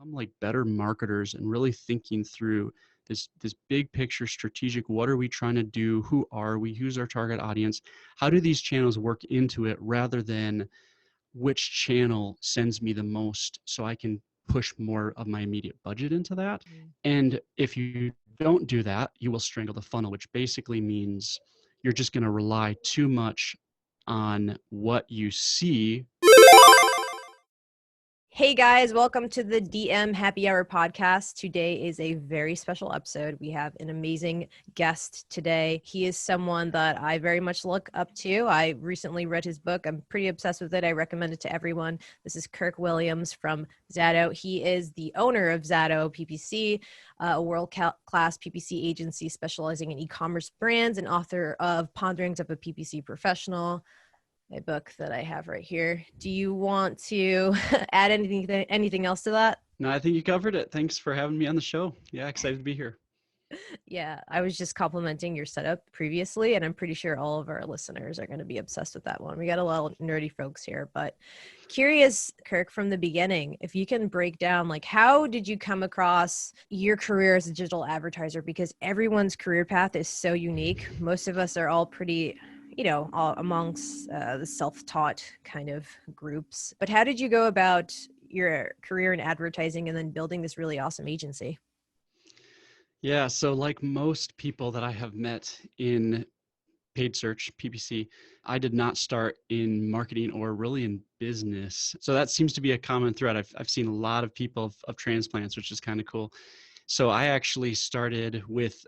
become like better marketers and really thinking through this big picture strategic, what are we trying to do? Who are we? Who's our target audience? How do these channels work into it rather than which channel sends me the most so I can push more of my immediate budget into that? And if you don't do that, you will strangle the funnel, which basically means you're just going to rely too much on what you see. Hey guys, welcome to the DM Happy Hour podcast. Today is a very special episode. We have an amazing guest today. He is someone that I very much look up to. I recently read his book. I'm pretty obsessed with it. I recommend it to everyone. This is Kirk Williams from ZATO. He is the owner of ZATO PPC, a world-class PPC agency specializing in e-commerce brands, and author of Ponderings of a PPC Professional, a book that I have right here. Do you want to add anything else to that? No, I think you covered it. Thanks for having me on the show. Yeah, excited to be here. Yeah, I was just complimenting your setup previously, and I'm pretty sure all of our listeners are going to be obsessed with that one. We got a lot of nerdy folks here, but curious, Kirk, from the beginning, if you can break down, like, how did you come across your career as a digital advertiser? Because everyone's career path is so unique. Most of us are all pretty, all amongst the self-taught kind of groups. But how did you go about your career in advertising and then building this really awesome agency? Yeah, so like most people that I have met in paid search, PPC, I did not start in marketing or really in business. So that seems to be a common thread. I've seen a lot of people of transplants, which is kind of cool. So I actually started with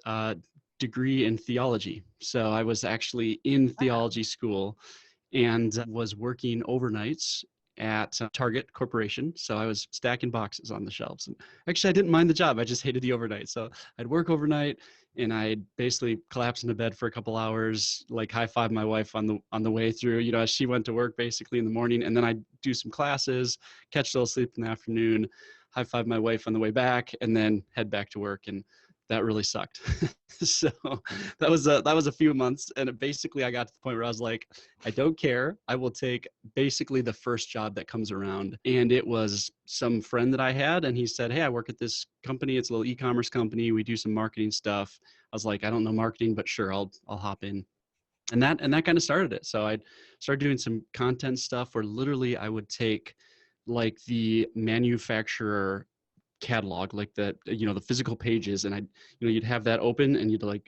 degree in theology. So I was actually in theology school and was working overnights at Target Corporation. So I was stacking boxes on the shelves. And actually, I didn't mind the job. I just hated the overnight. So I'd work overnight and I'd basically collapse into bed for a couple hours, like high five my wife on the way through, as she went to work basically in the morning. And then I'd do some classes, catch a little sleep in the afternoon, high five my wife on the way back, and then head back to work. And that really sucked. So that was a few months. And basically I got to the point where I was like, I don't care. I will take basically the first job that comes around. And it was some friend that I had. And he said, hey, I work at this company. It's a little e-commerce company. We do some marketing stuff. I was like, I don't know marketing, but sure, I'll hop in. And that kind of started it. So I started doing some content stuff where literally I would take like the manufacturer catalog, like the physical pages, and you'd have that open and I'd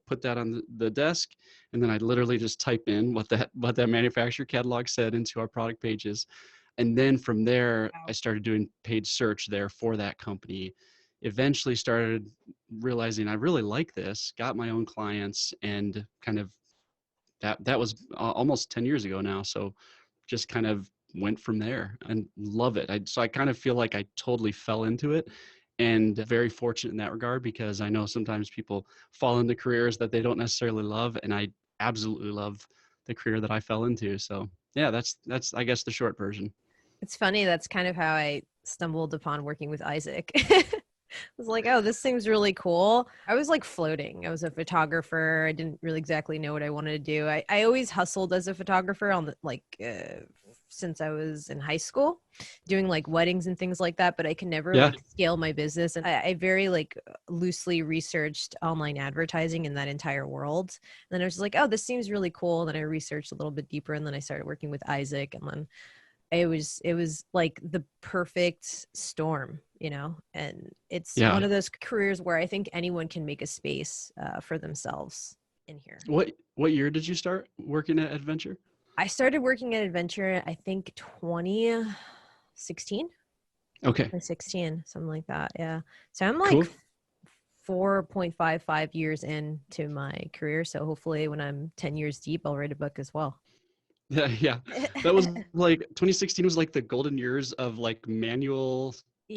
put that on the desk, and then I'd literally just type in what that manufacturer catalog said into our product pages. And then from there, I started doing paid search there for that company. Eventually started realizing I really like this, got my own clients, and kind of that was almost 10 years ago now. So just kind of went from there and love it. So I kind of feel like I totally fell into it, and very fortunate in that regard, because I know sometimes people fall into careers that they don't necessarily love, and I absolutely love the career that I fell into. So yeah, that's I guess the short version. It's funny. That's kind of how I stumbled upon working with Isaac. I was like, oh, this seems really cool. I was like floating. I was a photographer. I didn't really exactly know what I wanted to do. I always hustled as a photographer on since I was in high school, doing like weddings and things like that, but I can never like scale my business. And I very like loosely researched online advertising in that entire world. And then I was just like, oh, this seems really cool. And then I researched a little bit deeper, and then I started working with Isaac, and then it was like the perfect storm, and it's one of those careers where I think anyone can make a space for themselves in here. What year did you start working at Adventure? I started working at Adventure, I think 2016. Okay. 2016, something like that. Yeah. So I'm like 4.55 years into my career. So hopefully when I'm 10 years deep, I'll write a book as well. Yeah. That was like 2016 was like the golden years of like manual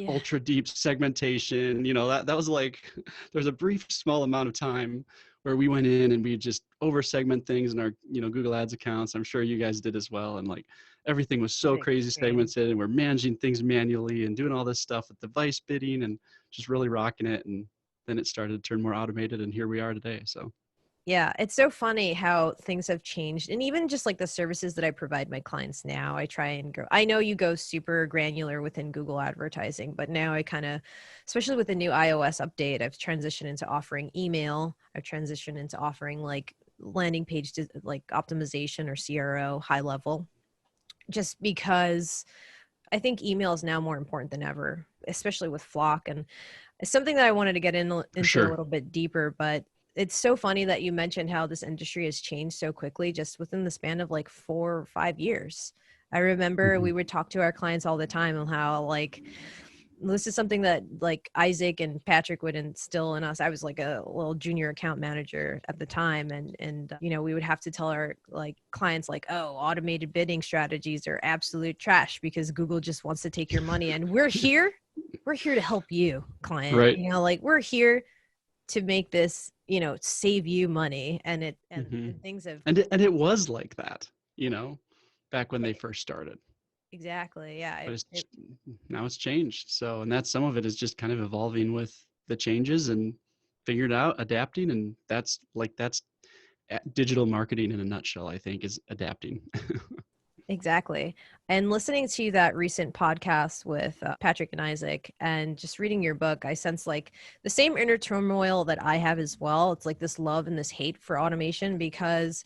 ultra deep segmentation. That was like, there's a brief small amount of time where we went in and we just over segment things in our, Google Ads accounts. I'm sure you guys did as well. And like everything was so crazy segmented, and we're managing things manually and doing all this stuff with device bidding and just really rocking it. And then it started to turn more automated, and here we are today. So Yeah, it's so funny how things have changed. And even just like the services that I provide my clients now, I try and go. I know you go super granular within Google advertising, but now I kind of, especially with the new iOS update, I've transitioned into offering email. I've transitioned into offering like landing page like optimization or CRO high level, just because I think email is now more important than ever, especially with FLoC. And it's something that I wanted to get For into a sure. little bit deeper, but it's so funny that you mentioned how this industry has changed so quickly just within the span of like 4 or 5 years. I remember Mhm. we would talk to our clients all the time on how like this is something that like Isaac and Patrick would instill in us. I was like a little junior account manager at the time, and you know, we would have to tell our like clients like, oh, automated bidding strategies are absolute trash because Google just wants to take your money, and we're here to help you, client. Right. You know, like we're here to make this, you know, save you money, and it hmm and things have and it was like that, back when they first started. exactly, yeah, But it now it's changed. So, and that's some of it is just kind of evolving with the changes and figuring it out, adapting, and that's digital marketing in a nutshell. I think is adapting. exactly. And listening to that recent podcast with Patrick and Isaac and just reading your book, I sense like the same inner turmoil that I have as well. It's like this love and this hate for automation because,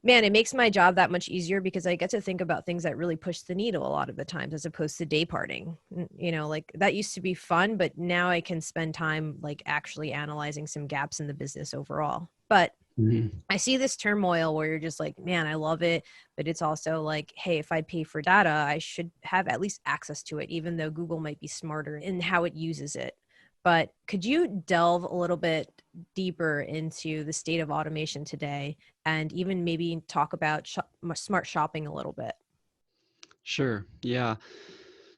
man, it makes my job that much easier because I get to think about things that really push the needle a lot of the times as opposed to day parting. You know, like that used to be fun, but now I can spend time like actually analyzing some gaps in the business overall. But Mhm. I see this turmoil where you're just like, man, I love it. But it's also like, hey, if I pay for data, I should have at least access to it, even though Google might be smarter in how it uses it. But could you delve a little bit deeper into the state of automation today and even maybe talk about smart shopping a little bit? Sure. Yeah.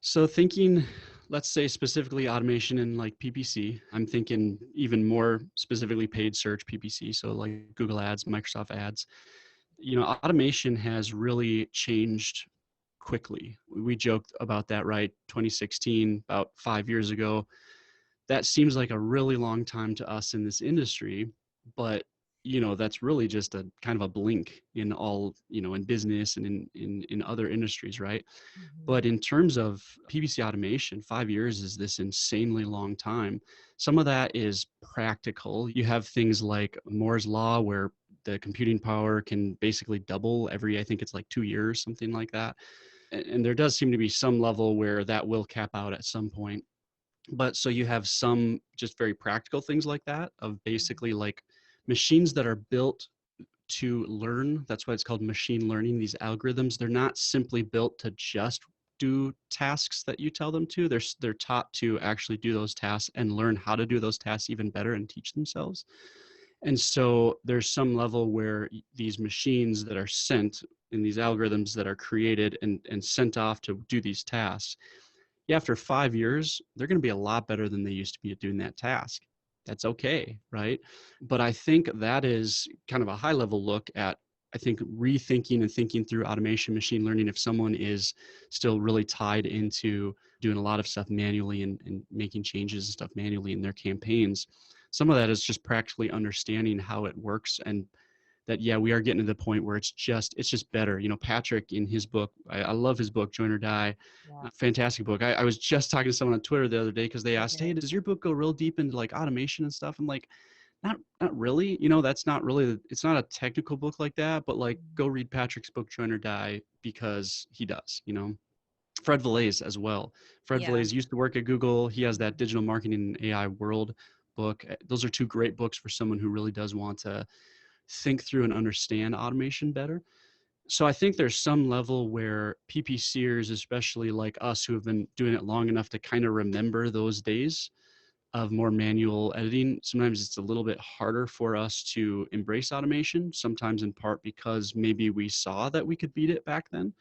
So thinking, let's say specifically automation in like PPC, I'm thinking even more specifically paid search PPC. So like Google Ads, Microsoft Ads. Automation has really changed quickly. We joked about that, right? 2016, about 5 years ago. That seems like a really long time to us in this industry, but that's really just a kind of a blink in all, in business and in other industries, right? Mhm. But in terms of PPC automation, 5 years is this insanely long time. Some of that is practical. You have things like Moore's Law, where the computing power can basically double every, I think it's like 2 years, something like that. And there does seem to be some level where that will cap out at some point. But so you have some just very practical things like that, of basically like machines that are built to learn. That's why it's called machine learning. These algorithms, they're not simply built to just do tasks that you tell them to. They're taught to actually do those tasks and learn how to do those tasks even better and teach themselves. And so there's some level where these machines that are sent in these algorithms that are created and sent off to do these tasks, yeah, after 5 years, they're going to be a lot better than they used to be at doing that task. That's okay, right? But I think that is kind of a high level look at, I think, rethinking and thinking through automation, machine learning. If someone is still really tied into doing a lot of stuff manually and making changes and stuff manually in their campaigns, some of that is just practically understanding how it works, and that, yeah, we are getting to the point where it's just better. Patrick in his book, I love his book, Join or Die. Yeah. Fantastic book. I was just talking to someone on Twitter the other day because they asked, hey, Okay. does your book go real deep into like automation and stuff? I'm like, not really. That's not really, it's not a technical book like that, but like go read Patrick's book, Join or Die, because he does. Fred Valais as well. Fred Yeah. Valais used to work at Google. He has that Digital Marketing and AI World book. Those are two great books for someone who really does want to think through and understand automation better. So I think there's some level where PPCers, especially like us who have been doing it long enough to kind of remember those days of more manual editing, sometimes it's a little bit harder for us to embrace automation, sometimes in part because maybe we saw that we could beat it back then,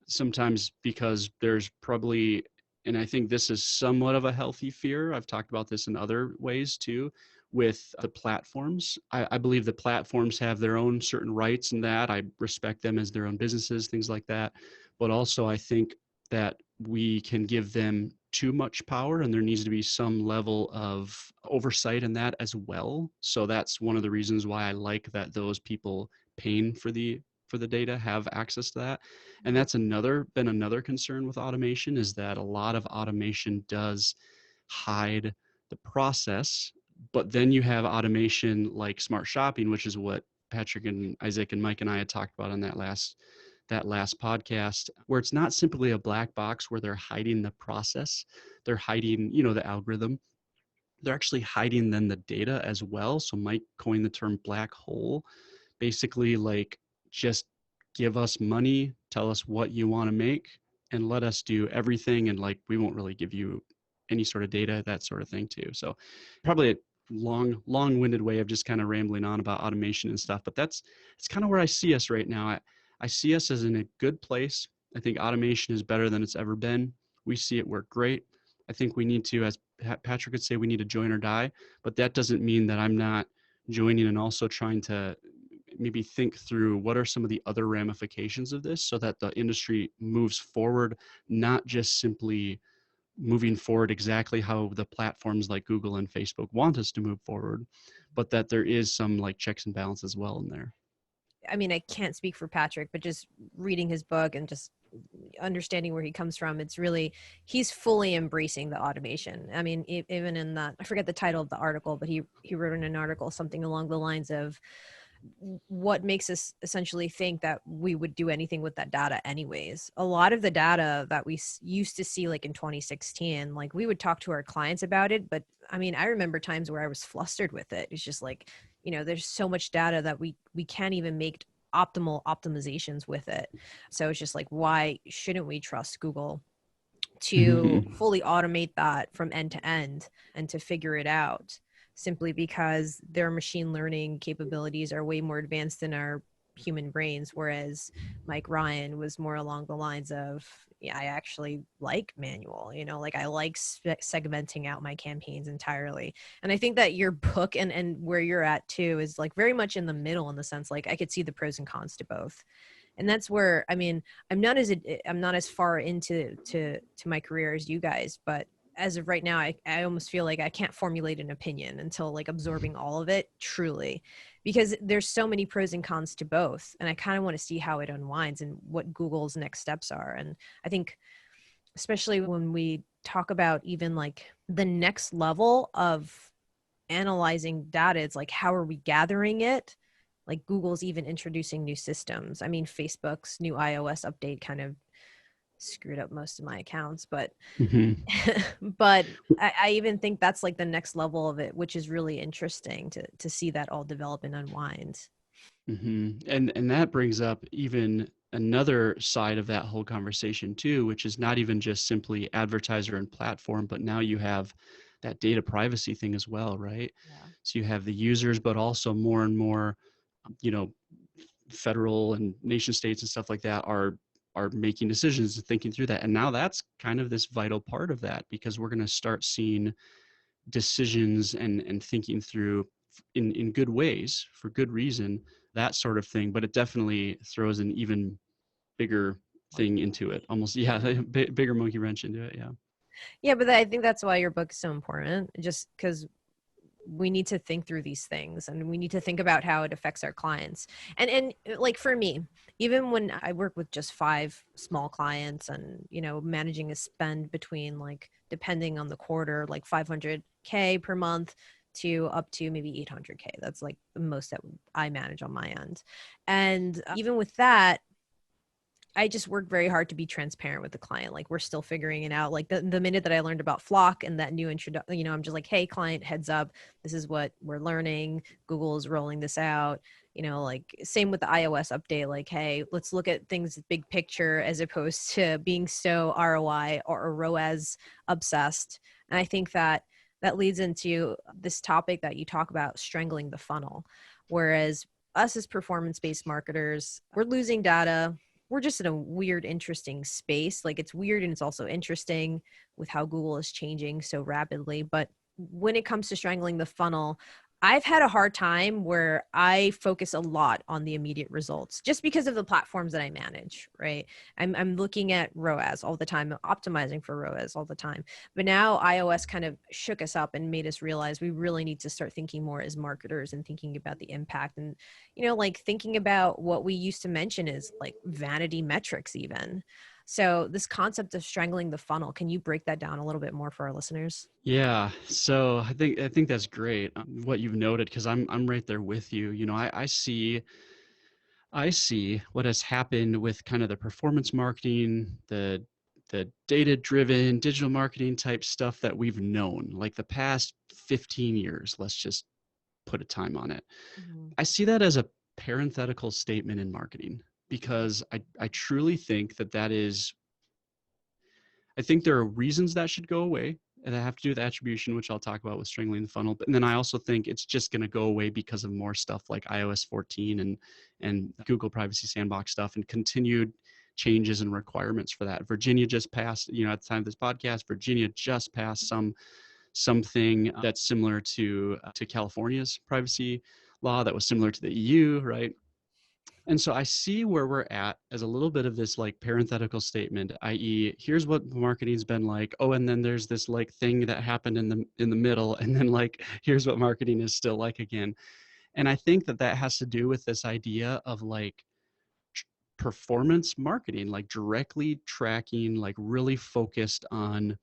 sometimes because there's probably, and I think this is somewhat of a healthy fear. I've talked about this in other ways too, with the platforms. I believe the platforms have their own certain rights in that. I respect them as their own businesses, things like that. But also, I think that we can give them too much power, and there needs to be some level of oversight in that as well. So that's one of the reasons why I like that those people paying for the data have access to that. And that's been another concern with automation, is that a lot of automation does hide the process. But then you have automation like smart shopping, which is what Patrick and Isaac and Mike and I had talked about on that last podcast, where it's not simply a black box where they're hiding the process, they're hiding, the algorithm. They're actually hiding then the data as well. So Mike coined the term black hole, basically like, just give us money, tell us what you want to make, and let us do everything. And like, we won't really give you any sort of data, that sort of thing too. So probably a long-winded way of just kind of rambling on about automation and stuff, but it's kind of where I see us right now. I see us as in a good place. I think automation is better than it's ever been. We see it work great. I think we need to, as Patrick would say, we need to join or die, but that doesn't mean that I'm not joining and also trying to maybe think through what are some of the other ramifications of this so that the industry moves forward, not just simply moving forward exactly how the platforms like Google and Facebook want us to move forward, but that there is some like checks and balance as well in there. I mean, I can't speak for Patrick, but just reading his book and just understanding where he comes from, it's really, he's fully embracing the automation. I mean, even in that, I forget the title of the article, but he wrote in an article something along the lines of, what makes us essentially think that we would do anything with that data anyways. A lot of the data that we used to see like in 2016, like we would talk to our clients about it, but I mean, I remember times where I was flustered with it. It's just like, there's so much data that we can't even make optimal optimizations with it. So it's just like, why shouldn't we trust Google to fully automate that from end to end and to figure it out? Simply because their machine learning capabilities are way more advanced than our human brains. Whereas Mike Ryan was more along the lines of, yeah, I actually like manual, like I like segmenting out my campaigns entirely. And I think that your book and where you're at too is like very much in the middle, in the sense, like I could see the pros and cons to both. And that's where, I mean, I'm not as far into my career as you guys, but as of right now, I almost feel like I can't formulate an opinion until like absorbing all of it truly, because there's so many pros and cons to both. And I kind of want to see how it unwinds and what Google's next steps are. And I think, especially when we talk about even like the next level of analyzing data, it's like, how are we gathering it? Like Google's even introducing new systems. I mean, Facebook's new iOS update kind of screwed up most of my accounts, but but I even think that's like the next level of it, which is really interesting to see that all develop and unwind. And that brings up even another side of that whole conversation too, which is not even just simply advertiser and platform, but now you have that data privacy thing as well, right? Yeah. So you have the users, but also more and more, federal and nation states and stuff like that are making decisions and thinking through that. And now that's kind of this vital part of that, because we're going to start seeing decisions and thinking through in good ways for good reason, that sort of thing. But it definitely throws an even bigger thing into it, almost. Yeah. Bigger monkey wrench into it. Yeah. But I think that's why your book is so important, just because we need to think through these things and we need to think about how it affects our clients. And like for me, even when I work with just 5 small clients and, managing a spend between, like, depending on the quarter, like $500K per month to up to maybe $800K. That's like the most that I manage on my end. And even with that, I just work very hard to be transparent with the client. Like, we're still figuring it out. Like the minute that I learned about FLoC and that new introduction, I'm just like, hey, client, heads up, this is what we're learning. Google is rolling this out. Like same with the iOS update. Like, hey, let's look at things big picture as opposed to being so ROI or ROAS obsessed. And I think that leads into this topic that you talk about, strangling the funnel. Whereas us as performance-based marketers, we're losing data. We're just in a weird, interesting space. Like, it's weird and it's also interesting with how Google is changing so rapidly. But when it comes to strangling the funnel, I've had a hard time where I focus a lot on the immediate results just because of the platforms that I manage, right? I'm looking at ROAS all the time, optimizing for ROAS all the time. But now iOS kind of shook us up and made us realize we really need to start thinking more as marketers and thinking about the impact and, like thinking about what we used to mention is like vanity metrics even. So this concept of strangling the funnel, can you break that down a little bit more for our listeners? Yeah, so I think that's great, what you've noted, because I'm right there with you. I see what has happened with kind of the performance marketing, the data-driven digital marketing type stuff that we've known, like the past 15 years. Let's just put a time on it. Mhm. I see that as a parenthetical statement in marketing because I truly think that is, I think there are reasons that should go away and that have to do with attribution, which I'll talk about with strangling the funnel. But and then I also think it's just going to go away because of more stuff like iOS 14 and Google Privacy Sandbox stuff and continued changes and requirements for that. Virginia just passed, at the time of this podcast, Virginia just passed something that's similar to California's privacy law that was similar to the EU, right? And so I see where we're at as a little bit of this like parenthetical statement, i.e., here's what marketing's been like. Oh, and then there's this like thing that happened in the middle, and then like here's what marketing is still like again. And I think that has to do with this idea of like performance marketing, like directly tracking, like really focused on,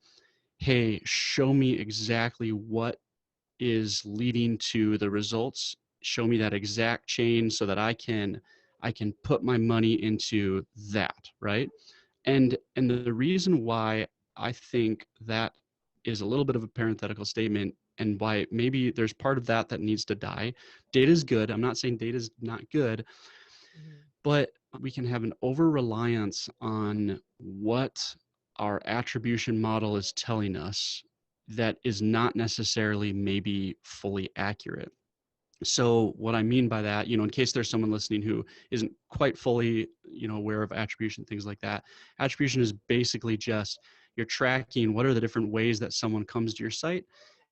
hey, show me exactly what is leading to the results. Show me that exact chain so that I can put my money into that, right? And the reason why I think that is a little bit of a parenthetical statement and why maybe there's part of that needs to die. Data is good. I'm not saying data is not good, Mhm. but we can have an over reliance on what our attribution model is telling us that is not necessarily maybe fully accurate. So what I mean by that, in case there's someone listening who isn't quite fully, aware of attribution, things like that, attribution is basically just you're tracking what are the different ways that someone comes to your site,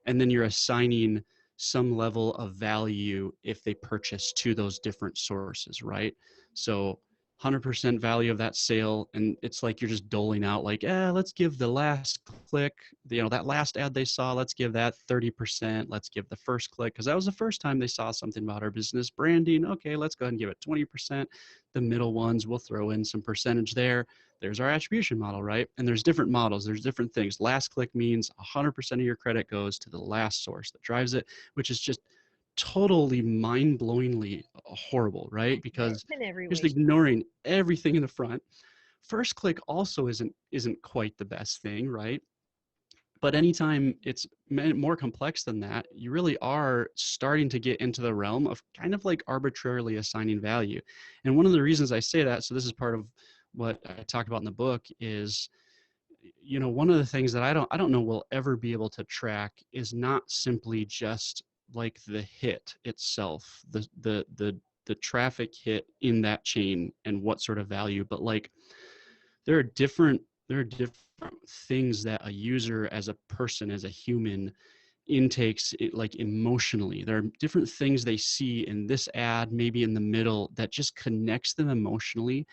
and then you're assigning some level of value if they purchase to those different sources, right? So 100% value of that sale, and it's like you're just doling out like, let's give the last click, that last ad they saw, let's give that 30%. Let's give the first click because that was the first time they saw something about our business branding. Okay, let's go ahead and give it 20%. The middle ones, we'll throw in some percentage there. There's our attribution model, right? And there's different models, there's different things. Last click means 100% of your credit goes to the last source that drives it, which is just totally mind-blowingly horrible, right? Because In every you're just way. ignoring everything in the front. First click also isn't quite the best thing, right? But anytime it's more complex than that, you really are starting to get into the realm of kind of like arbitrarily assigning value. And one of the reasons I say that, so this is part of what I talk about in the book, is one of the things that I don't know we'll ever be able to track is not simply just like the hit itself, the traffic hit in that chain and what sort of value, but like there are different there are different things that a user as a person, as a human, intakes it like emotionally. There are different things they see in this ad, maybe in the middle, that just connects them emotionally.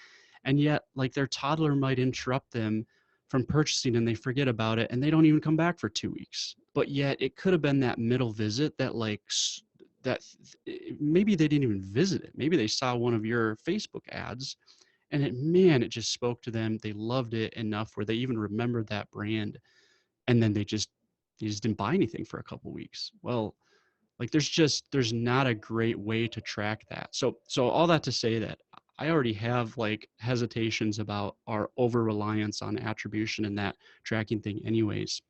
And yet like their toddler might interrupt them from purchasing and they forget about it and they don't even come back for 2 weeks. But yet it could have been that middle visit that like that maybe they didn't even visit it. Maybe they saw one of your Facebook ads and it just spoke to them. They loved it enough where they even remembered that brand, and then they just didn't buy anything for a couple weeks. Well, like there's not a great way to track that. So all that to say that I already have like hesitations about our over reliance on attribution and that tracking thing anyways.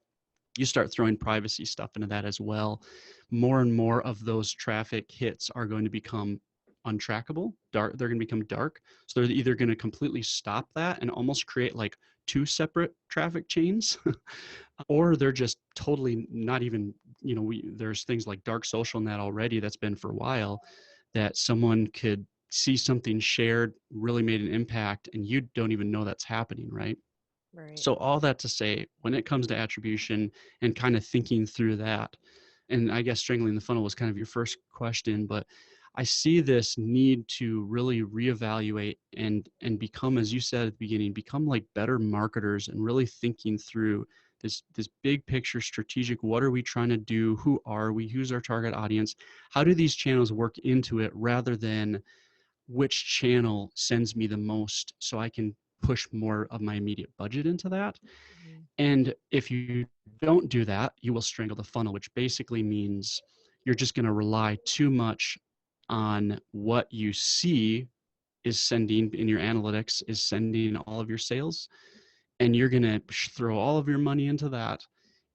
You start throwing privacy stuff into that as well. More and more of those traffic hits are going to become untrackable. Dark, they're going to become dark. So they're either going to completely stop that and almost create like two separate traffic chains, or they're just totally not even, there's things like dark social net already that's been for a while, that someone could see something shared, really made an impact, and you don't even know that's happening, right? Right. So all that to say, when it comes to attribution and kind of thinking through that, And I guess strangling the funnel was kind of your first question, but I see this need to really reevaluate and become, as you said at the beginning, become like better marketers and really thinking through this big picture strategic. What are we trying to do? Who are we? Who's our target audience? How do these channels work into it, rather than which channel sends me the most so I can push more of my immediate budget into that. Mhm. And if you don't do that, you will strangle the funnel, which basically means you're just going to rely too much on what you see is sending in your analytics, is sending all of your sales. And you're going to throw all of your money into that.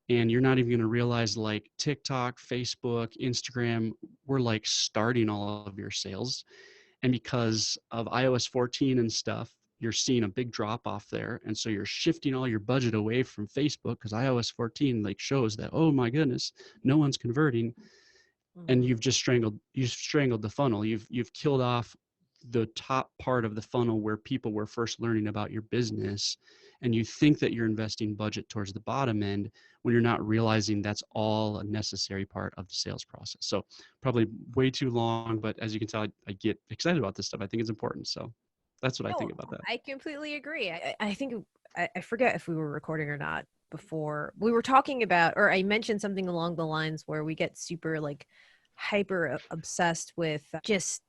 And you're not even going to realize, like TikTok, Facebook, Instagram, we're like starting all of your sales. And because of iOS 14 and stuff, you're seeing a big drop off there. And so you're shifting all your budget away from Facebook, because iOS 14 like shows that, oh my goodness, no one's converting. And Mhm. you've strangled the funnel. You've killed off the top part of the funnel where people were first learning about your business. And you think that you're investing budget towards the bottom end, when you're not realizing that's all a necessary part of the sales process. So probably way too long, but as you can tell, I get excited about this stuff. I think it's important. So that's what I No, think about that. I completely agree. I think I forget if we were recording or not before. We were talking about, or I mentioned something along the lines where we get super like hyper obsessed with just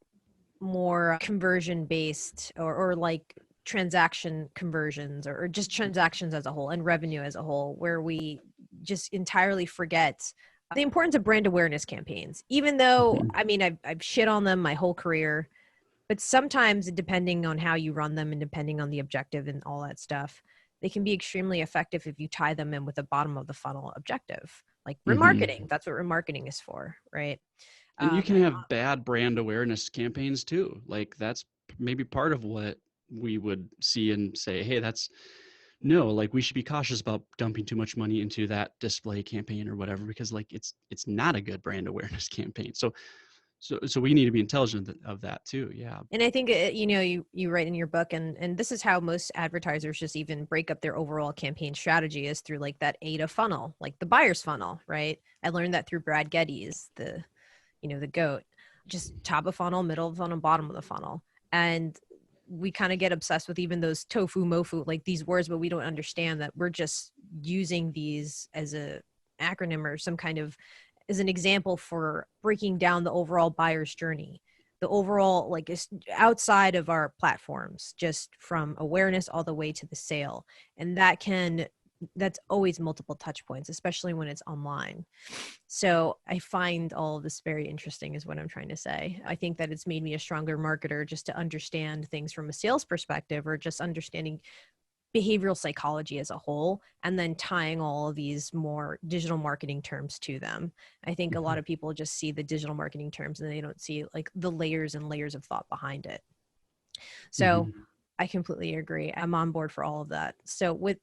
more conversion based, or like transaction conversions, or just transactions as a whole and revenue as a whole, where we just entirely forget the importance of brand awareness campaigns. Even though, I mean, I've shit on them my whole career, but sometimes depending on how you run them and depending on the objective and all that stuff, they can be extremely effective if you tie them in with a bottom of the funnel objective, like remarketing. That's what remarketing is for, right? And you can And have bad brand awareness campaigns too. Like that's maybe part of what we would see and say, hey, that's no, like we should be cautious about dumping too much money into that display campaign or whatever, because like it's not a good brand awareness campaign. So we need to be intelligent of that too. Yeah. And I think, you write in your book, and this is how most advertisers just even break up their overall campaign strategy, is through like that AIDA funnel, like the buyer's funnel, right? I learned that through Brad Geddes, the GOAT, just top of funnel, middle of funnel, bottom of the funnel. And we kind of get obsessed with even those tofu, mofu, like these words, but we don't understand that we're just using these as a acronym or some kind of, as an example for breaking down the overall buyer's journey, the overall, like, is outside of our platforms, just from awareness all the way to the sale. And that's always multiple touch points, especially when it's online. So I find all of this very interesting, is what I'm trying to say. I think that it's made me a stronger marketer, just to understand things from a sales perspective, or just understanding behavioral psychology as a whole, and then tying all of these more digital marketing terms to them. I think a lot of people just see the digital marketing terms and they don't see like the layers and layers of thought behind it. So I completely agree. I'm on board for all of that. So with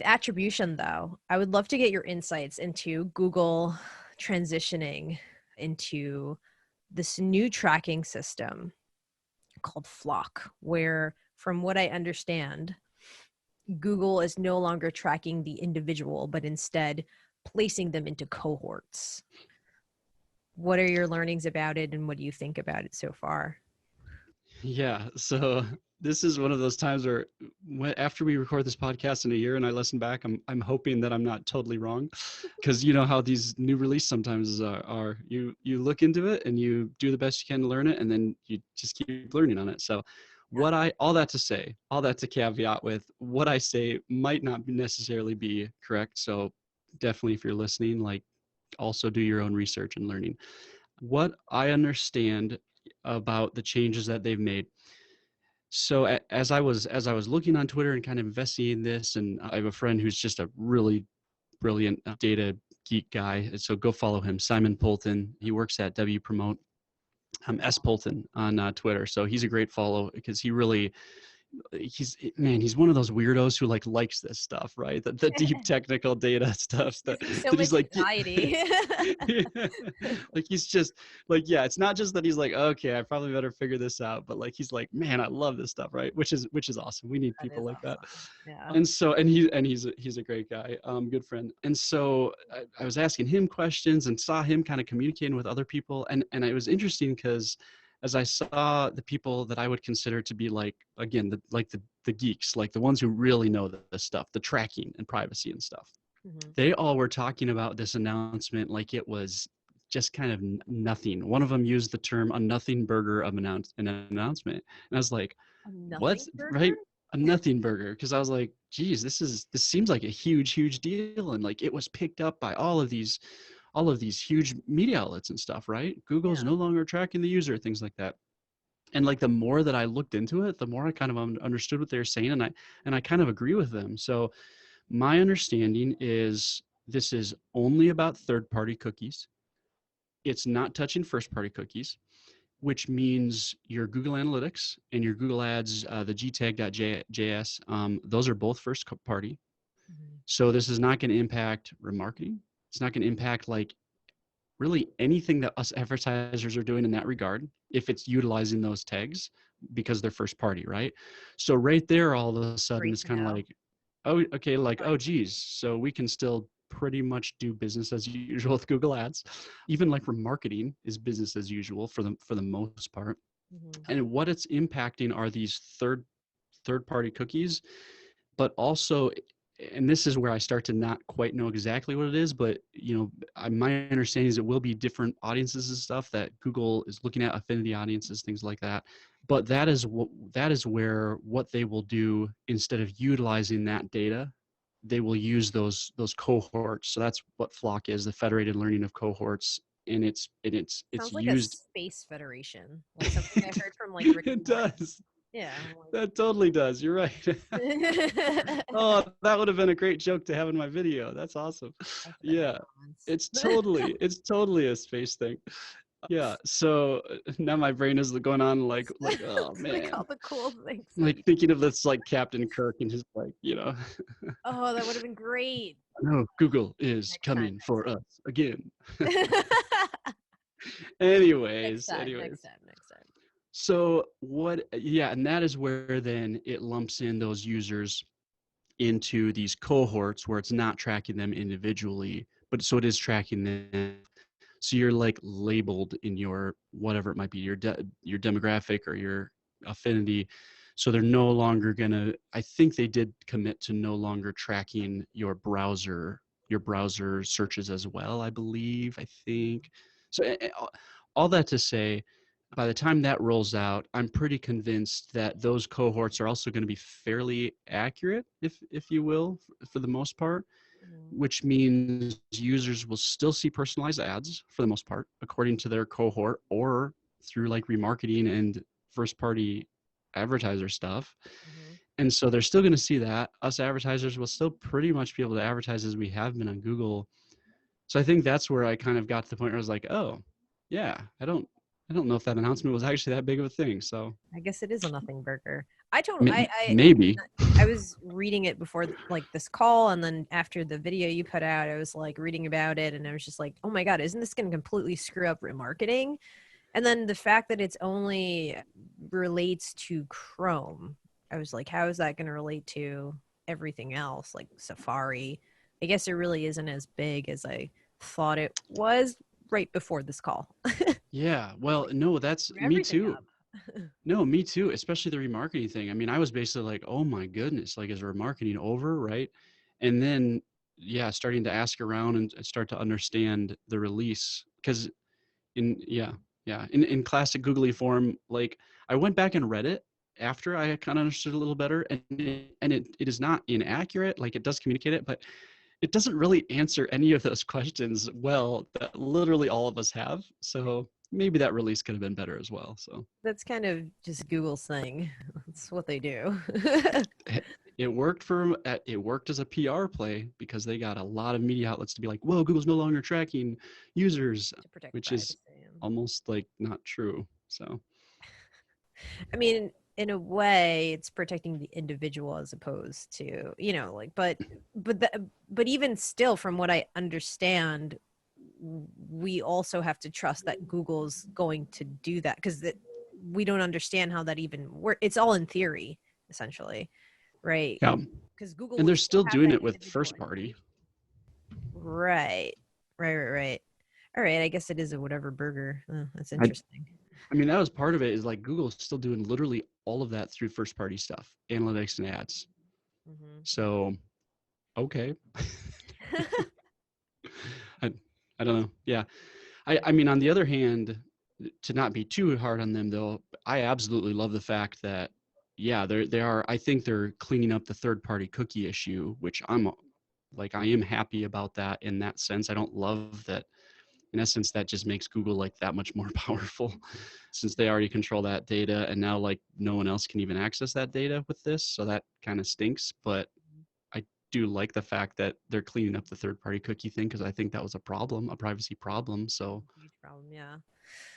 attribution though, I would love to get your insights into Google transitioning into this new tracking system called FLoC, where, from what I understand, Google is no longer tracking the individual, but instead placing them into cohorts. What are your learnings about it, and what do you think about it so far? Yeah. So this is one of those times where after we record this podcast in a year and I listen back, I'm hoping that I'm not totally wrong, because you know how these new release sometimes are. You look into it and you do the best you can to learn it, and then you just keep learning on it. So all that to caveat with, what I say might not necessarily be correct. So definitely, if you're listening, like, also do your own research and learning. What I understand about the changes that they've made. So as I was looking on Twitter and kind of investigating this, and I have a friend who's just a really brilliant data geek guy. So go follow him, Simon Polton. He works at W Promote. S Polton on Twitter. So he's a great follow, because he really he's one of those weirdos who likes this stuff, right? The deep technical data stuff Gives that, me so that much he's like, anxiety. yeah. Like he's just like, yeah, it's not just that he's like, okay, I probably better figure this out, but like he's like, man, I love this stuff, right? Which is awesome. We need That people is like that. awesome. Yeah. And so, he's a great guy, good friend. And so I was asking him questions and saw him kind of communicating with other people, and it was interesting because as I saw the people that I would consider to be like, again, the geeks, like the ones who really know the stuff, the tracking and privacy and stuff, Mm-hmm. they all were talking about this announcement like it was just kind of nothing. One of them used the term a nothing burger of an announcement. And I was like, A what's nothing burger? right? A nothing burger. Cause I was like, geez, this seems like a huge deal. And like, it was picked up by all of these huge media outlets and stuff, right? Google's Yeah. no longer tracking the user, things like that. And like, the more that I looked into it, the more I kind of understood what they were saying. And I kind of agree with them. So my understanding is this is only about third-party cookies. It's not touching first-party cookies, which means your Google Analytics and your Google Ads, the gtag.js, those are both first-party. Mm-hmm. So this is not going to impact remarketing. It's not going to impact like really anything that us advertisers are doing in that regard if it's utilizing those tags because they're first party, right? So right there, all of a sudden, Great it's to kind of know. like, oh, okay, like, Fine. oh, geez. So we can still pretty much do business as usual with Google Ads. Even like remarketing is business as usual for the most part. Mm-hmm. And what it's impacting are these third party cookies, but also, and this is where I start to not quite know exactly what it is, but my understanding is it will be different audiences and stuff that Google is looking at, affinity audiences, things like that. But that is where what they will do, instead of utilizing that data, they will use those cohorts. So that's what FLoC is, the federated learning of cohorts, and it's Sounds like a used. space federation, like something I heard from like Rick and It Morty. does. Yeah. I'm like, That totally does. You're right. Oh, that would have been a great joke to have in my video. That's awesome. I put no Yeah, comments. it's totally a space thing. Yeah. So now my brain is going on like, oh Like man, all the cool things that like thinking of this like Captain Kirk and his like, oh, that would have been great. no, Google is Next time, coming for us again. next time. Anyways, Next time. so yeah, and that is where then it lumps in those users into these cohorts where it's not tracking them individually, but so it is tracking them. So you're like labeled in your whatever it might be, your demographic or your affinity. So they're no longer gonna. I think they did commit to no longer tracking your browser searches as well. I believe. I think. So all that to say, by the time that rolls out, I'm pretty convinced that those cohorts are also going to be fairly accurate, if you will, for the most part, Mhm. which means users will still see personalized ads for the most part, according to their cohort or through like remarketing and first party advertiser stuff. Mhm. And so they're still going to see that. Us advertisers will still pretty much be able to advertise as we have been on Google. So I think that's where I kind of got to the point where I was like, oh, yeah, I don't know if that announcement was actually that big of a thing. So I guess it is a nothing burger. I maybe. I was reading it before like this call, and then after the video you put out, I was like reading about it, and I was just like, oh my god, isn't this going to completely screw up remarketing? And then the fact that it's only relates to Chrome, I was like, how is that going to relate to everything else, like Safari? I guess it really isn't as big as I thought it was right before this call. Yeah. Well, no, that's Screw me everything too. up. No, me too, especially the remarketing thing. I mean, I was basically like, oh my goodness, like is remarketing over, right? And then, yeah, starting to ask around and start to understand the release. Because in classic googly form, like I went back and read it after I kind of understood a little better, and it is not inaccurate. Like it does communicate it, but it doesn't really answer any of those questions well that literally all of us have. So maybe that release could have been better as well. So That's kind of just Google's thing. That's what they do. it worked as a PR play because they got a lot of media outlets to be like, whoa, Google's no longer tracking users, To protect which is privacy. almost like not true. So I mean, in a way it's protecting the individual as opposed to, like, but even still, from what I understand, we also have to trust that Google's going to do that, because we don't understand how that even works. It's all in theory, essentially, right? Yeah. Because Google And would they're still still have doing that it with individual first party. Right. Right. All right. I guess it is a whatever burger. Oh, that's I, interesting. I mean, that was part of it, is like Google's still doing literally all of that through first party stuff, analytics and ads. So, okay. I, I don't know. Yeah. I mean, on the other hand, to not be too hard on them though, I absolutely love the fact that, yeah, I think they're cleaning up the third party cookie issue, which I am happy about that in that sense. I don't love that. In essence, that just makes Google like that much more powerful, since they already control that data, and now like no one else can even access that data with this. So that kind of stinks. But I do like the fact that they're cleaning up the third party cookie thing, because I think that was a problem, a privacy problem. So Huge problem. Yeah.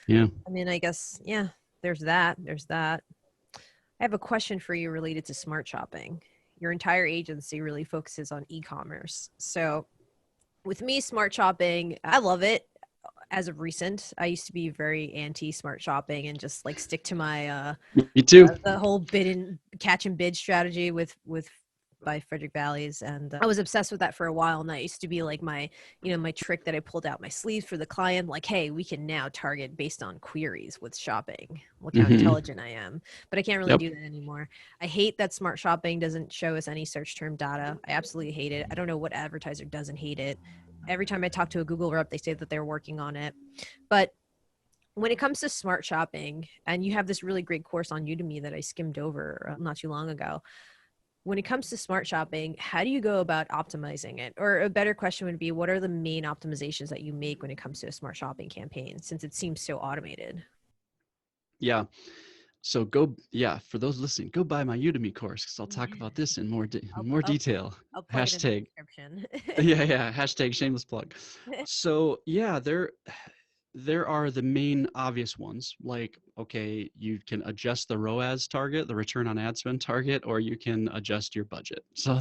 yeah. I mean, I guess, yeah, there's that. There's that. I have a question for you related to smart shopping. Your entire agency really focuses on e-commerce. So with me, smart shopping, I love it. As of recent, I used to be very anti smart shopping and just like stick to my Me too. the whole bid and catch and bid strategy with by Frederick Valleys, and I was obsessed with that for a while, and that used to be like my my trick that I pulled out my sleeves for the client, like, hey, we can now target based on queries with shopping. Look how Mm-hmm. intelligent I am. But I can't really Yep. do that anymore. I hate that smart shopping doesn't show us any search term data. I absolutely hate it. I don't know what advertiser doesn't hate it. Every time I talk to a Google rep, they say that they're working on it. But when it comes to smart shopping, and you have this really great course on Udemy that I skimmed over not too long ago. When it comes to smart shopping, how do you go about optimizing it? Or a better question would be, what are the main optimizations that you make when it comes to a smart shopping campaign, since it seems so automated? Yeah. So for those listening, go buy my Udemy course, because I'll talk about this in I'll, more I'll, detail. I'll plug it in the Hashtag. description. Yeah. Hashtag shameless plug. So yeah, there are the main obvious ones, like, okay, you can adjust the ROAS target, the return on ad spend target, or you can adjust your budget. So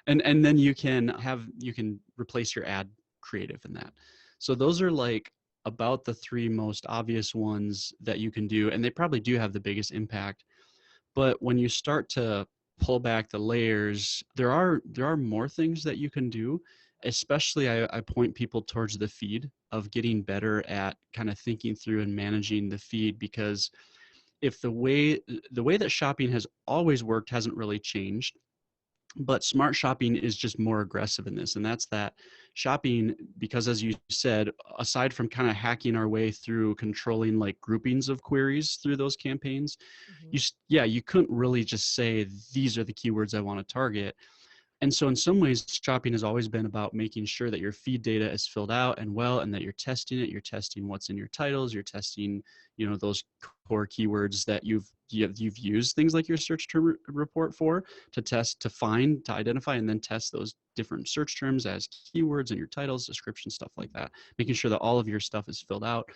and then you can replace your ad creative in that. So those are like about the three most obvious ones that you can do, and they probably do have the biggest impact. But when you start to pull back the layers, there are more things that you can do. Especially, I point people towards the feed, of getting better at kind of thinking through and managing the feed, because if the way that shopping has always worked hasn't really changed, but smart shopping is just more aggressive in this, and that's that shopping, because as you said, aside from kind of hacking our way through controlling like groupings of queries through those campaigns, you couldn't really just say these are the keywords I want to target. And so in some ways, shopping has always been about making sure that your feed data is filled out and well, and that you're testing it. You're testing what's in your titles. You're testing, those core keywords that you've used things like your search term report for, to test, to find, to identify, and then test those different search terms as keywords in your titles, description, stuff like that. Making sure that all of your stuff is filled out.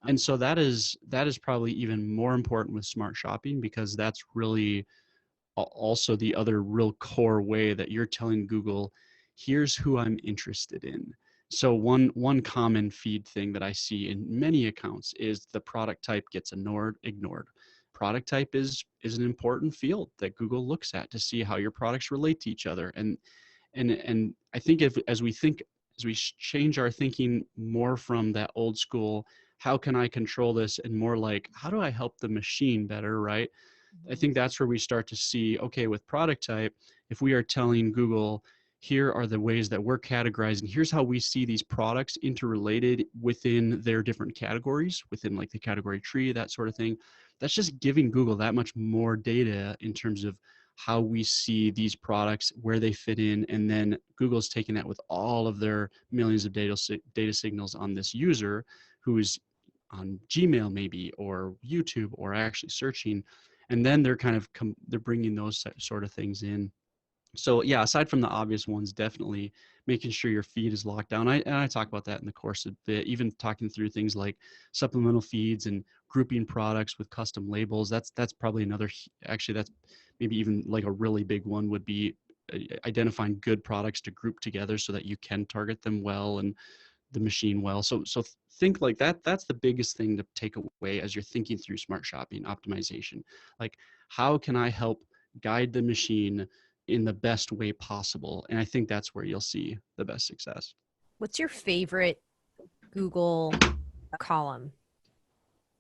And so that is probably even more important with smart shopping, because that's really also the other real core way that you're telling Google, here's who I'm interested in. So one common feed thing that I see in many accounts is the product type gets ignored. Product type is an important field that Google looks at to see how your products relate to each other. And I think as we change our thinking more from that old school, how can I control this, and more like, how do I help the machine better, right? I think that's where we start to see, okay, with product type, if we are telling Google, here are the ways that we're categorizing, here's how we see these products interrelated within their different categories, within like the category tree, that sort of thing. That's just giving Google that much more data in terms of how we see these products, where they fit in, and then Google's taking that with all of their millions of data signals on this user who is on Gmail maybe, or YouTube, or actually searching, and then they're kind of they're bringing those sort of things in So yeah, aside from the obvious ones, definitely making sure your feed is locked down. I talk about that in the course a bit, even talking through things like supplemental feeds and grouping products with custom labels. That's probably another, actually that's maybe even like a really big one would be identifying good products to group together so that you can target them well and the machine well. So think like that. That's the biggest thing to take away as you're thinking through smart shopping optimization. Like, how can I help guide the machine in the best way possible? And I think that's where you'll see the best success. What's your favorite Google column,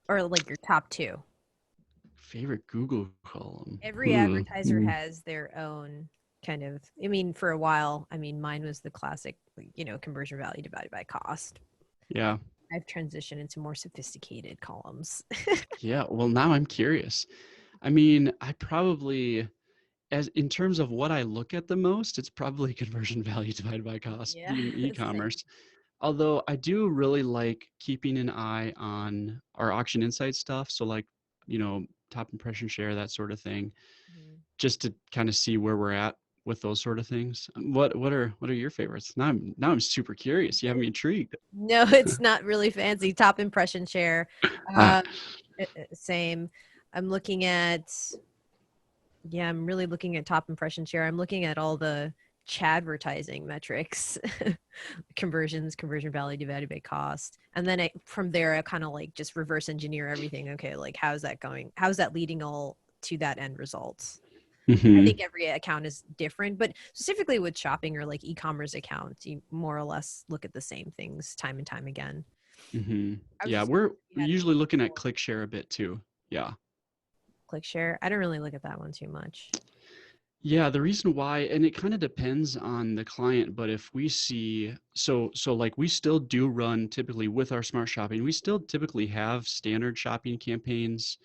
or like your top two? Favorite Google column? Every advertiser has their own kind of, I mean, for a while, I mean, mine was the classic, conversion value divided by cost. Yeah. I've transitioned into more sophisticated columns. Yeah. Well, now I'm curious. I mean, I probably, as in terms of what I look at the most, it's probably conversion value divided by cost Yeah, in same. e-commerce. Although I do really like keeping an eye on our auction insight stuff. So like, top impression share, that sort of thing, Mhm. just to kind of see where we're at with those sort of things. What are your favorites? Now I'm super curious. You have me intrigued. No, it's not really fancy. Top impression share. Ah, Um, Same. I'm looking at, yeah, I'm really looking at top impression share. I'm looking at all the advertising metrics, conversions, conversion value divided by cost. And then from there, I kind of like just reverse engineer everything. Okay, like how's that going? How's that leading all to that end result? I mm-hmm, think every account is different, but specifically with shopping or like e-commerce accounts, you more or less look at the same things time and time again. mm-hmm. I was Yeah, just we're wondering if you had any usually looking at click share a bit too. Yeah. click share. I don't really look at that one too much. Yeah, the reason why, and it kind of depends on the client, but if we see, so like we still do run typically with our smart shopping, we still typically have standard shopping campaigns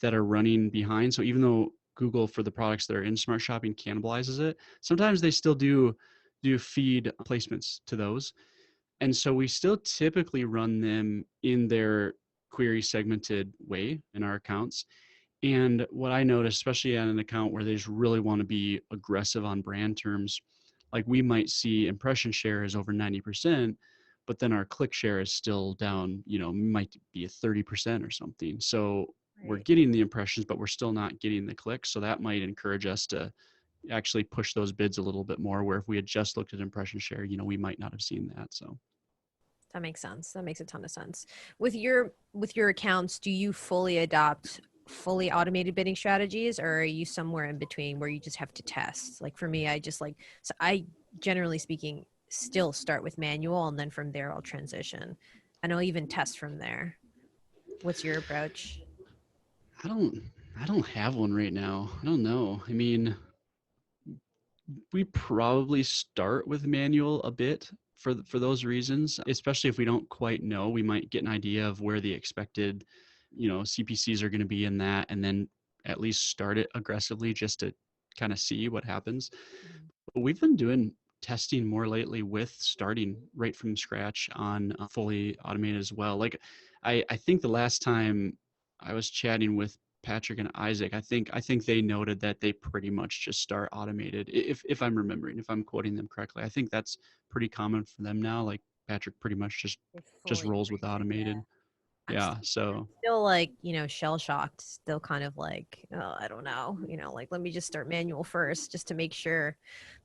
that are running behind. So even though Google for the products that are in smart shopping cannibalizes it, sometimes they still do feed placements to those. And so we still typically run them in their query segmented way in our accounts. And what I noticed, especially on an account where they just really want to be aggressive on brand terms, like we might see impression share is over 90%, but then our click share is still down, might be a 30% or something. So we're Right. getting the impressions, but we're still not getting the clicks. So that might encourage us to actually push those bids a little bit more, where if we had just looked at impression share, we might not have seen that. So That makes sense. That makes a ton of sense. With your accounts, do you fully adopt fully automated bidding strategies, or are you somewhere in between where you just have to test? Like for me, I generally speaking still start with manual and then from there I'll transition. And I'll even test from there. What's your approach? I don't I don't have one right now. I don't know. I mean, we probably start with manual a bit for those reasons, especially if we don't quite know. We might get an idea of where the expected, CPCs are going to be in that, and then at least start it aggressively just to kind of see what happens. Mhm. But we've been doing testing more lately with starting right from scratch on fully automated as well. Like I think the last time I was chatting with Patrick and Isaac, I think they noted that they pretty much just start automated. If I'm remembering, if I'm quoting them correctly, I think that's pretty common for them now. Like Patrick pretty much just They just fully rolls with embrace it. Yeah. automated. Yeah. I'm So still like, shell shocked, still kind of like, oh, I don't know, like let me just start manual first just to make sure.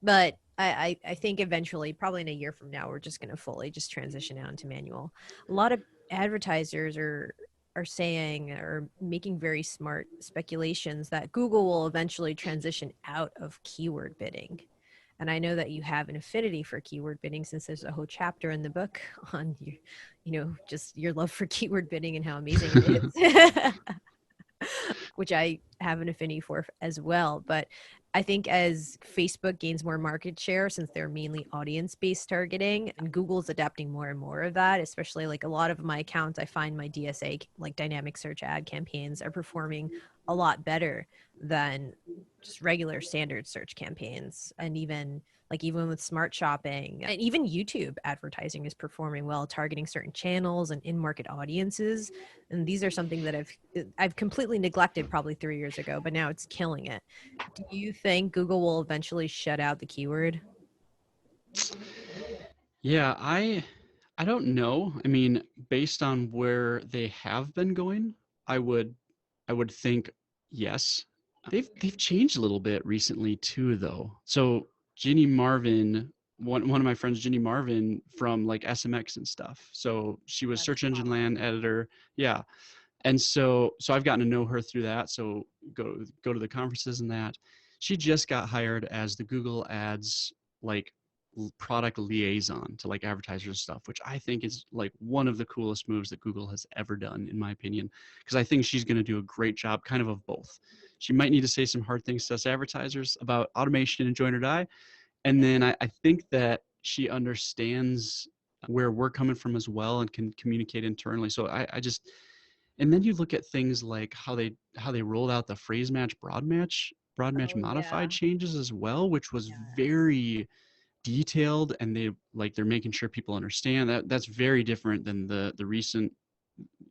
But I think eventually, probably in a year from now, we're just gonna fully just transition out into manual. A lot of advertisers are saying or making very smart speculations that Google will eventually transition out of keyword bidding. And I know that you have an affinity for keyword bidding since there's a whole chapter in the book on just your love for keyword bidding and how amazing it is, which I have an affinity for as well. But I think as Facebook gains more market share, since they're mainly audience based targeting, and Google's adapting more and more of that, especially like a lot of my accounts, I find my DSA, like dynamic search ad campaigns, are performing a lot better than just regular standard search campaigns. And even like even with smart shopping, and even YouTube advertising is performing well, targeting certain channels and in-market audiences. And these are something that I've completely neglected probably 3 years ago, but now it's killing it. Do you think Google will eventually shut out the keyword? Yeah, I don't know. I mean, based on where they have been going, I would I would think yes. They've changed a little bit recently too, though. So Ginny Marvin, one of my friends, Ginny Marvin from like SMX and stuff. So she was That's search engine awesome. land editor. Yeah. And so I've gotten to know her through that. So go to the conferences and that. She just got hired as the Google Ads like product liaison to like advertisers and stuff, which I think is like one of the coolest moves that Google has ever done, in my opinion, because I think she's going to do a great job kind of both. She might need to say some hard things to us advertisers about automation and join or die. And then I think that she understands where we're coming from as well and can communicate internally. So I just, and then you look at things like how they rolled out the phrase match, broad match Oh modified yeah. changes as well, which was Yeah. very detailed, and they're making sure people understand that. That's very different than the recent,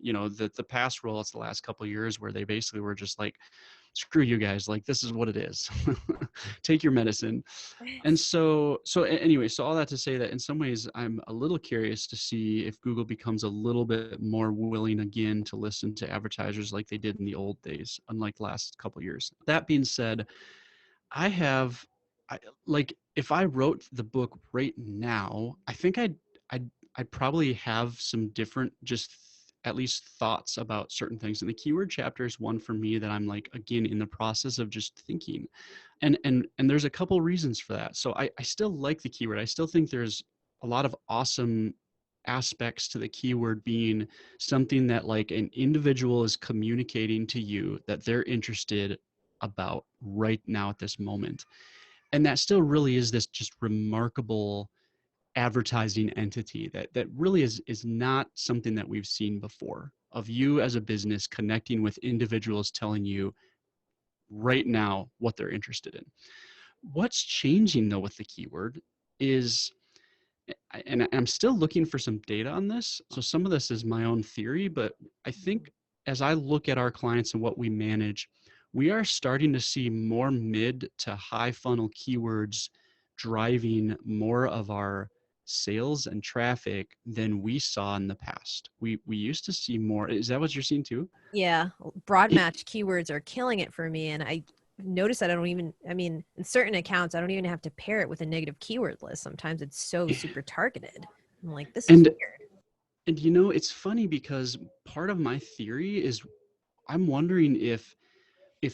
the past rollouts the last couple of years, where they basically were just like, screw you guys, like this is what it is. Take your medicine. And anyway, so all that to say that in some ways I'm a little curious to see if Google becomes a little bit more willing again to listen to advertisers like they did in the old days, unlike the last couple of years. That being said, I have, like, if I wrote the book right now, I think I'd probably have some different, just at least thoughts about certain things. And the keyword chapter is one for me that I'm like, again, in the process of just thinking. And there's a couple reasons for that. So I still like the keyword. I still think there's a lot of awesome aspects to the keyword being something that like an individual is communicating to you that they're interested about right now at this moment. And that still really is this just remarkable advertising entity that really is not something that we've seen before, of you as a business connecting with individuals telling you right now what they're interested in. What's changing though with the keyword is, and I'm still looking for some data on this, so some of this is my own theory, but I think as I look at our clients and what we manage, we are starting to see more mid to high funnel keywords driving more of our sales and traffic than we saw in the past. We used to see more. Is that what you're seeing too? Yeah, broad match keywords are killing it for me. And I notice that I mean, in certain accounts, I don't even have to pair it with a negative keyword list. Sometimes it's so super targeted. I'm like, this is And weird. it's funny because part of my theory is I'm wondering if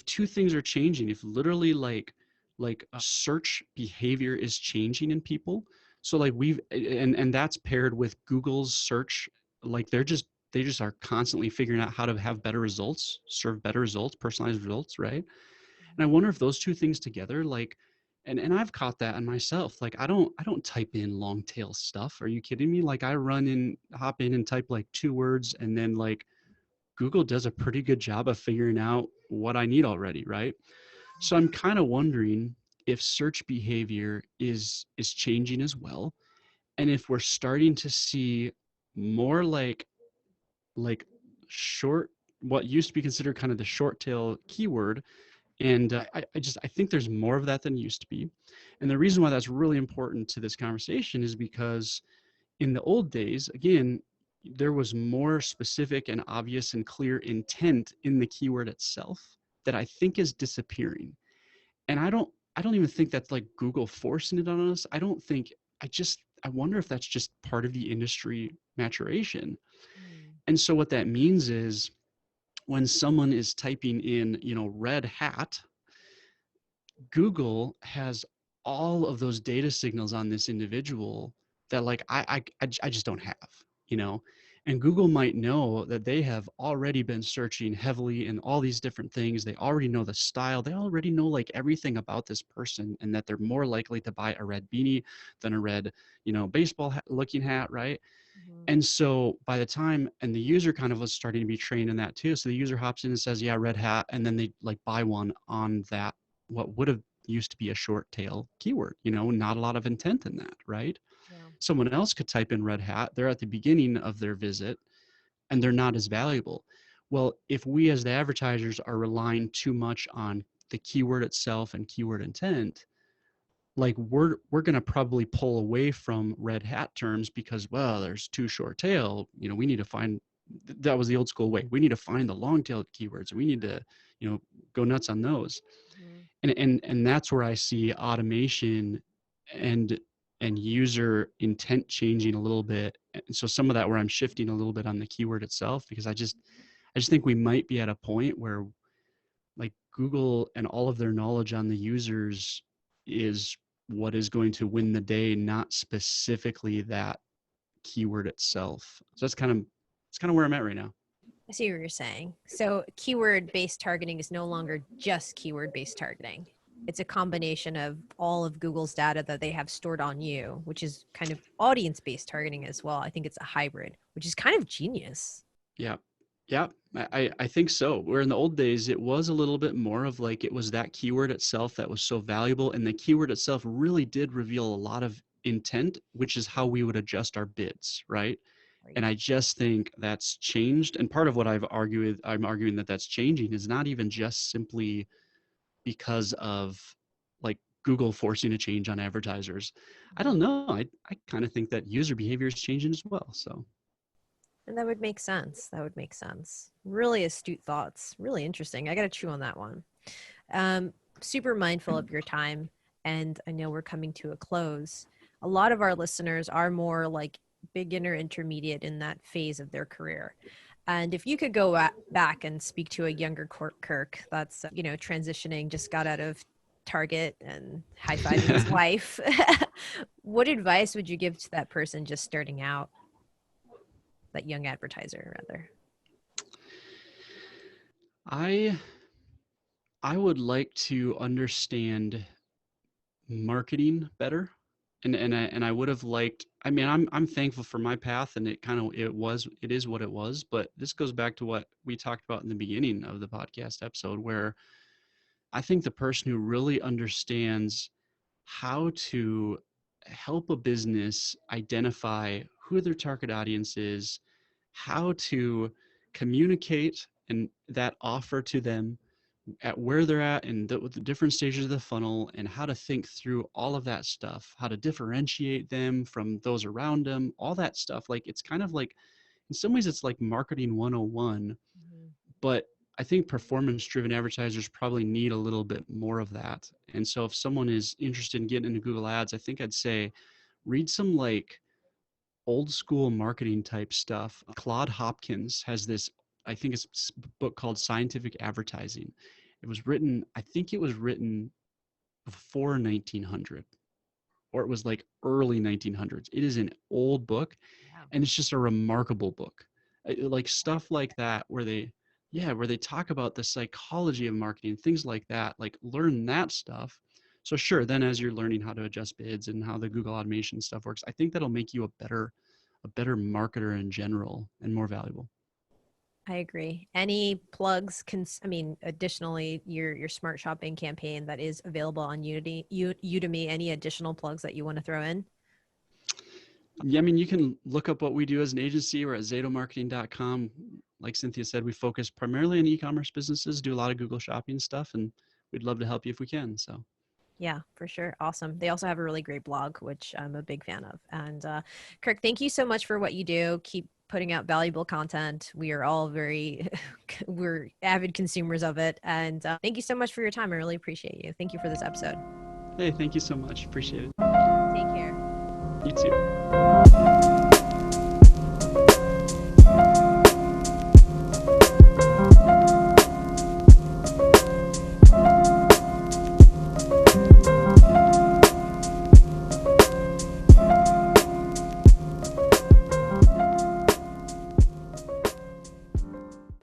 two things are changing, if literally like a search behavior is changing in people. So like and that's paired with Google's search, like they just are constantly figuring out how to have better results, serve better results, personalized results, right? And I wonder if those two things together, like, and I've caught that in myself. Like I don't type in long tail stuff. Are you kidding me? Like I hop in and type like two words, and then like Google does a pretty good job of figuring out what I need already, right? So I'm kind of wondering if search behavior is changing as well, and if we're starting to see more like short, what used to be considered kind of the short tail keyword. And I think there's more of that than used to be. And the reason why that's really important to this conversation is because in the old days, again, there was more specific and obvious and clear intent in the keyword itself that I think is disappearing. And I don't even think that's like Google forcing it on us. I don't think, I wonder if that's just part of the industry maturation. Mm. And so what that means is when someone is typing in, red hat, Google has all of those data signals on this individual that like I just don't have, you know. And Google might know that they have already been searching heavily in all these different things. They already know the style. They already know like everything about this person, and that they're more likely to buy a red beanie than a red, baseball looking hat, right? Mhm. And so by the time, and the user kind of was starting to be trained in that too. So the user hops in and says, yeah, red hat. And then they like buy one on that, what would have used to be a short tail keyword, not a lot of intent in that, right? Yeah. Someone else could type in red hat. They're at the beginning of their visit and they're not as valuable. Well, if we as the advertisers are relying too much on the keyword itself and keyword intent, like we're going to probably pull away from red hat terms because, well, there's too short tail. We need to find, that was the old school way. We need to find the long tailed keywords. We need to, go nuts on those. And that's where I see automation and user intent changing a little bit. And so some of that where I'm shifting a little bit on the keyword itself, because I just think we might be at a point where like Google and all of their knowledge on the users is what is going to win the day, not specifically that keyword itself. So it's kind of where I'm at right now. I see what you're saying. So keyword-based targeting is no longer just keyword-based targeting. It's a combination of all of Google's data that they have stored on you, which is kind of audience-based targeting as well. I think it's a hybrid, which is kind of genius. Yeah. Yeah, I think so. Where in the old days, it was a little bit more of like, it was that keyword itself that was so valuable. And the keyword itself really did reveal a lot of intent, which is how we would adjust our bids, right? And I just think that's changed. And part of what I'm arguing that that's changing is not even just simply because of like Google forcing a change on advertisers. I don't know. I kind of think that user behavior is changing as well. So. And that would make sense. That would make sense. Really astute thoughts. Really interesting. I got to chew on that one. Super mindful of your time. And I know we're coming to a close. A lot of our listeners are more like beginner intermediate in that phase of their career. And if you could go back and speak to a younger Kirk that's, transitioning, just got out of Target and high-fiving his wife, what advice would you give to that person just starting out? That young advertiser, rather? I would like to understand marketing better, and I would have liked. I mean, I'm thankful for my path, and it is what it was. But this goes back to what we talked about in the beginning of the podcast episode, where I think the person who really understands how to help a business identify who their target audience is, how to communicate and that offer to them at where they're at and the different stages of the funnel, and how to think through all of that stuff, how to differentiate them from those around them, all that stuff. Like, it's kind of like, in some ways it's like marketing 101, but I think performance-driven advertisers probably need a little bit more of that. And so if someone is interested in getting into Google Ads, I think I'd say read some like old school marketing type stuff. Claude Hopkins has this, I think it's a book called Scientific Advertising. I think it was written before 1900, or it was like early 1900s. It is an old book, and it's just a remarkable book. Like stuff like that, where they talk about the psychology of marketing, things like that, like learn that stuff. So sure, then as you're learning how to adjust bids and how the Google automation stuff works, I think that'll make you a better marketer in general and more valuable. I agree. Any plugs? Additionally, your smart shopping campaign that is available on Udemy. Any additional plugs that you want to throw in? Yeah, I mean, you can look up what we do as an agency. We're at ZATOmarketing.com. Like Cynthia said, we focus primarily on e-commerce businesses, do a lot of Google shopping stuff, and we'd love to help you if we can. So. Yeah, for sure. Awesome. They also have a really great blog, which I'm a big fan of. And Kirk, thank you so much for what you do. Keep putting out valuable content. We are all we're avid consumers of it. And thank you so much for your time. I really appreciate you. Thank you for this episode. Hey, thank you so much. Appreciate it. Take care. You too.